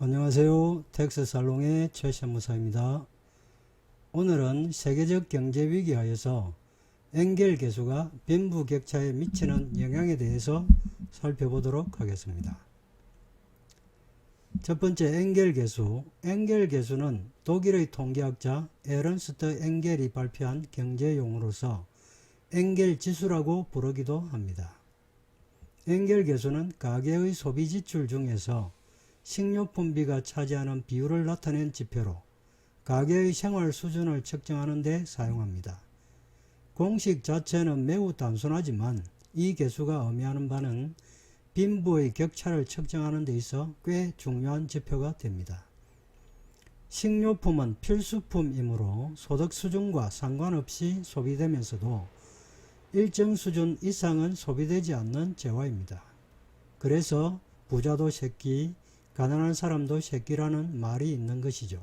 안녕하세요. 텍스살롱의 최신무사입니다. 오늘은 세계적 경제위기 하에서 엔겔 개수가 빈부격차에 미치는 영향에 대해서 살펴보도록 하겠습니다. 첫 번째, 엔겔 개수. 엔겔 개수는 독일의 통계학자 에른스트 엔겔이 발표한 경제용어로서 엔겔 지수라고 부르기도 합니다. 엔겔 개수는 가계의 소비 지출 중에서 식료품비가 차지하는 비율을 나타낸 지표로 가계의 생활 수준을 측정하는 데 사용합니다. 공식 자체는 매우 단순하지만 이 개수가 의미하는 바는 빈부의 격차를 측정하는 데 있어 꽤 중요한 지표가 됩니다. 식료품은 필수품이므로 소득 수준과 상관없이 소비되면서도 일정 수준 이상은 소비되지 않는 재화입니다. 그래서 부자도 새끼, 가난한 사람도 새끼라는 말이 있는 것이죠.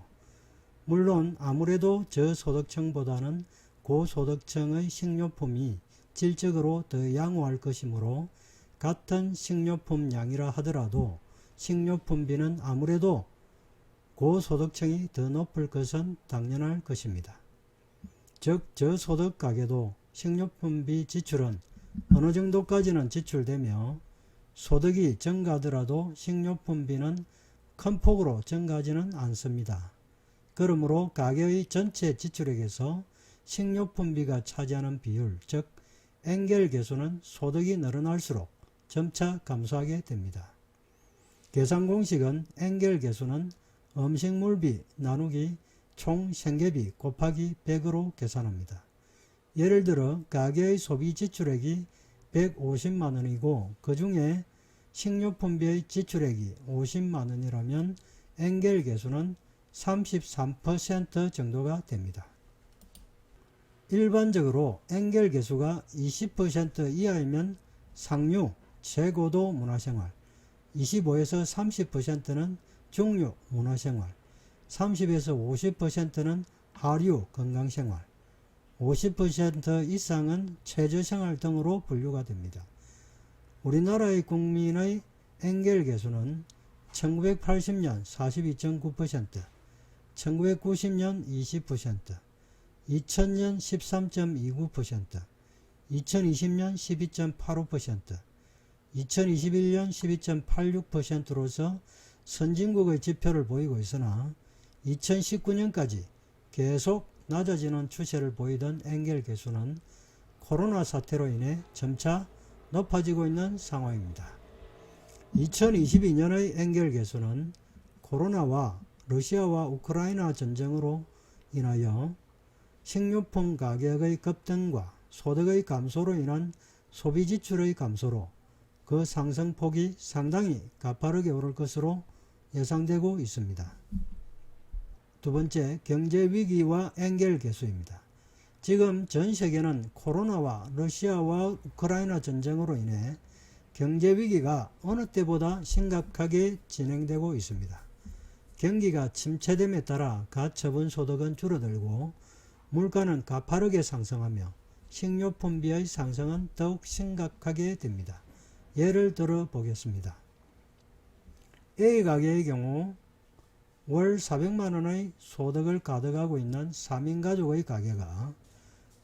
물론 아무래도 저소득층보다는 고소득층의 식료품이 질적으로 더 양호할 것이므로 같은 식료품 양이라 하더라도 식료품비는 아무래도 고소득층이 더 높을 것은 당연할 것입니다. 즉 저소득 가게도 식료품비 지출은 어느 정도까지는 지출되며 소득이 증가하더라도 식료품비는 큰 폭으로 증가하지는 않습니다. 그러므로 가계의 전체 지출액에서 식료품비가 차지하는 비율, 즉 엔겔 개수는 소득이 늘어날수록 점차 감소하게 됩니다. 계산 공식은 엔겔 개수는 음식물비 나누기 총 생계비 곱하기 100으로 계산합니다. 예를 들어 가계의 소비 지출액이 150만원이고 그 중에 식료품비의 지출액이 50만원이라면 엔겔 개수는 33% 정도가 됩니다. 일반적으로 엔겔 개수가 20% 이하이면 상류, 최고도 문화생활, 25에서 30%는 중류 문화생활, 30에서 50%는 하류 건강생활, 50% 이상은 최저생활 등으로 분류가 됩니다. 우리나라의 국민의 엔겔 개수는 1980년 42.9%, 1990년 20%, 2000년 13.29%, 2020년 12.85%, 2021년 12.86%로서 선진국의 지표를 보이고 있으나 2019년까지 계속 낮아지는 추세를 보이던 엔겔 개수는 코로나 사태로 인해 점차 높아지고 있는 상황입니다. 2022년의 엔겔 개수는 코로나와 러시아와 우크라이나 전쟁으로 인하여 식료품 가격의 급등과 소득의 감소로 인한 소비 지출의 감소로 그 상승폭이 상당히 가파르게 오를 것으로 예상되고 있습니다. 두 번째, 경제위기와 엔겔 개수입니다. 지금 전 세계는 코로나와 러시아와 우크라이나 전쟁으로 인해 경제위기가 어느 때보다 심각하게 진행되고 있습니다. 경기가 침체됨에 따라 가처분 소득은 줄어들고 물가는 가파르게 상승하며 식료품비의 상승은 더욱 심각하게 됩니다. 예를 들어 보겠습니다. A 가게의 경우 월 400만원의 소득을 가져가고 있는 3인 가족의 가게가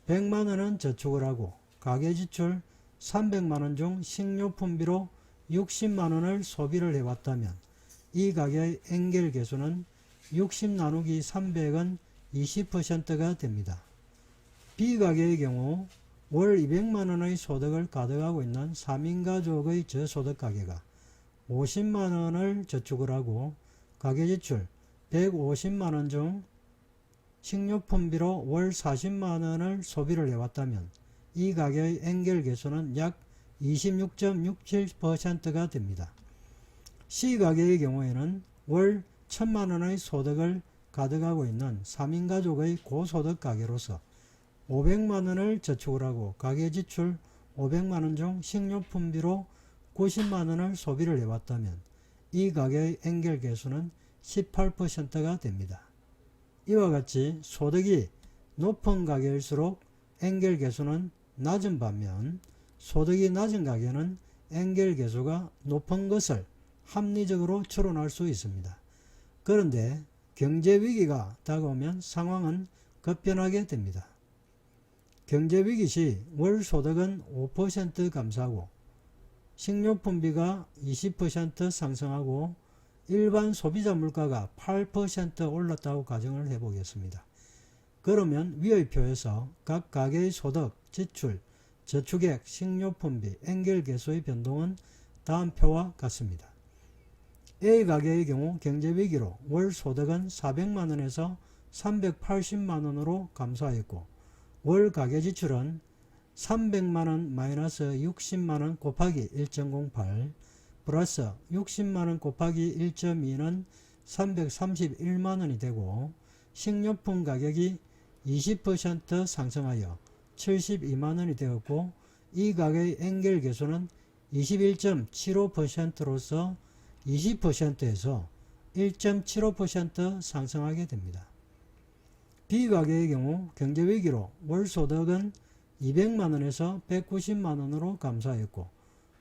100만원은 저축을 하고 가계지출 300만원 중 식료품비로 60만원을 소비를 해왔다면 이 가게의 엔겔 개수는 60 나누기 300은 20%가 됩니다. B 가게의 경우 월 200만원의 소득을 가져가고 있는 3인 가족의 저소득 가게가 50만원을 저축을 하고 가계지출 150만원 중 식료품비로 월 40만원을 소비를 해왔다면 이 가게의 엔겔 개수는 약 26.67%가 됩니다. C 가게의 경우에는 월 1000만원의 소득을 가져가고 있는 3인 가족의 고소득 가게로서 500만원을 저축을 하고 가계지출 500만원 중 식료품비로 90만원을 소비를 해왔다면 이 가게의 엔겔 개수는 18%가 됩니다. 이와 같이 소득이 높은 가게일수록 엔겔 개수는 낮은 반면 소득이 낮은 가게는 엔겔 개수가 높은 것을 합리적으로 추론할 수 있습니다. 그런데 경제위기가 다가오면 상황은 급변하게 됩니다. 경제위기 시 월소득은 5% 감소하고 식료품비가 20% 상승하고 일반 소비자 물가가 8% 올랐다고 가정을 해보겠습니다. 그러면 위의 표에서 각 가계의 소득, 지출, 저축액, 식료품비, 엔겔계수의 변동은 다음 표와 같습니다. A 가계의 경우 경제위기로 월 소득은 400만원에서 380만원으로 감소하였고 월 가계 지출은 300만원 마이너스 60만원 곱하기 1.08 플러스 60만원 곱하기 1.2는 331만원이 되고 식료품 가격이 20% 상승하여 72만원이 되었고 이 가계의 엔겔계수는 21.75%로서 20%에서 1.75% 상승하게 됩니다. B가계의 경우 경제위기로 월소득은 200만원에서 190만원으로 감소하였고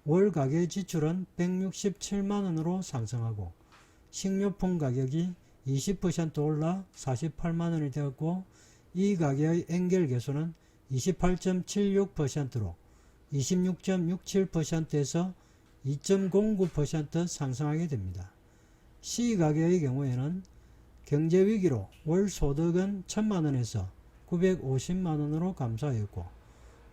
월 가계 지출은 167만원으로 상승하고 식료품 가격이 20% 올라 48만원이 되었고 이 가계의 엔겔계수는 28.76%로 26.67%에서 2.09% 상승하게 됩니다. C가계의 경우에는 경제위기로 월 소득은 1000만원에서 950만원으로 감소하였고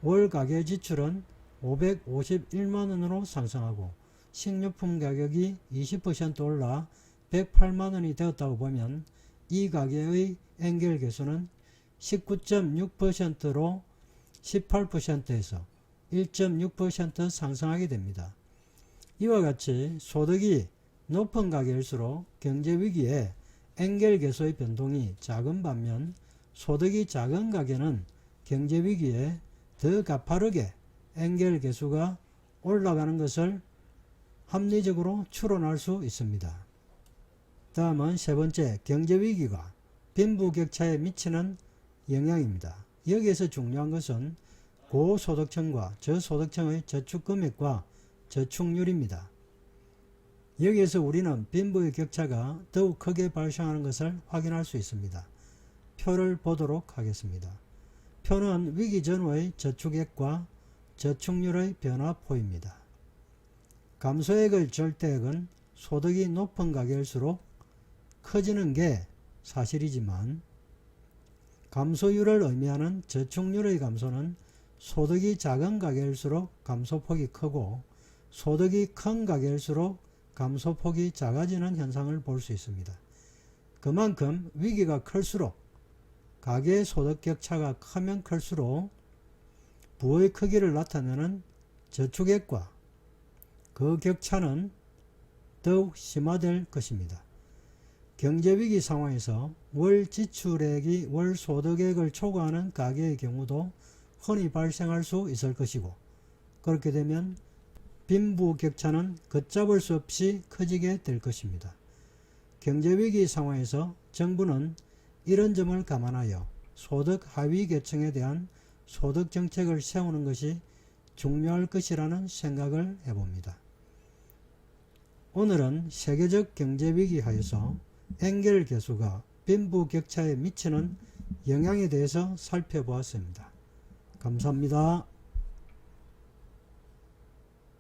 월 가계 지출은 551만원으로 상승하고 식료품 가격이 20% 올라 108만원이 되었다고 보면 이 가계의 엔겔계수는 19.6%로 18%에서 1.6% 상승하게 됩니다. 이와 같이 소득이 높은 가계일수록 경제위기에 엔겔계수의 변동이 작은 반면 소득이 작은 가계는 경제위기에 더 가파르게 엔겔계수가 올라가는 것을 합리적으로 추론할 수 있습니다. 다음은 세 번째, 경제위기가 빈부격차에 미치는 영향입니다. 여기에서 중요한 것은 고소득층과 저소득층의 저축금액과 저축률입니다. 여기에서 우리는 빈부의 격차가 더욱 크게 발생하는 것을 확인할 수 있습니다. 표를 보도록 하겠습니다. 표는 위기 전후의 저축액과 저축률의 변화포입니다. 감소액의 절대액은 소득이 높은 가계일수록 커지는 게 사실이지만 감소율을 의미하는 저축률의 감소는 소득이 작은 가계일수록 감소폭이 크고 소득이 큰 가계일수록 감소폭이 작아지는 현상을 볼 수 있습니다. 그만큼 위기가 클수록 가계의 소득 격차가 크면 클수록 부의 크기를 나타내는 저축액과 그 격차는 더욱 심화될 것입니다. 경제위기 상황에서 월 지출액이 월 소득액을 초과하는 가계의 경우도 흔히 발생할 수 있을 것이고 그렇게 되면 빈부 격차는 걷잡을 수 없이 커지게 될 것입니다. 경제위기 상황에서 정부는 이런 점을 감안하여 소득 하위 계층에 대한 소득 정책을 세우는 것이 중요할 것이라는 생각을 해봅니다. 오늘은 세계적 경제위기 하에서 엔겔계수가 빈부격차에 미치는 영향에 대해서 살펴보았습니다. 감사합니다.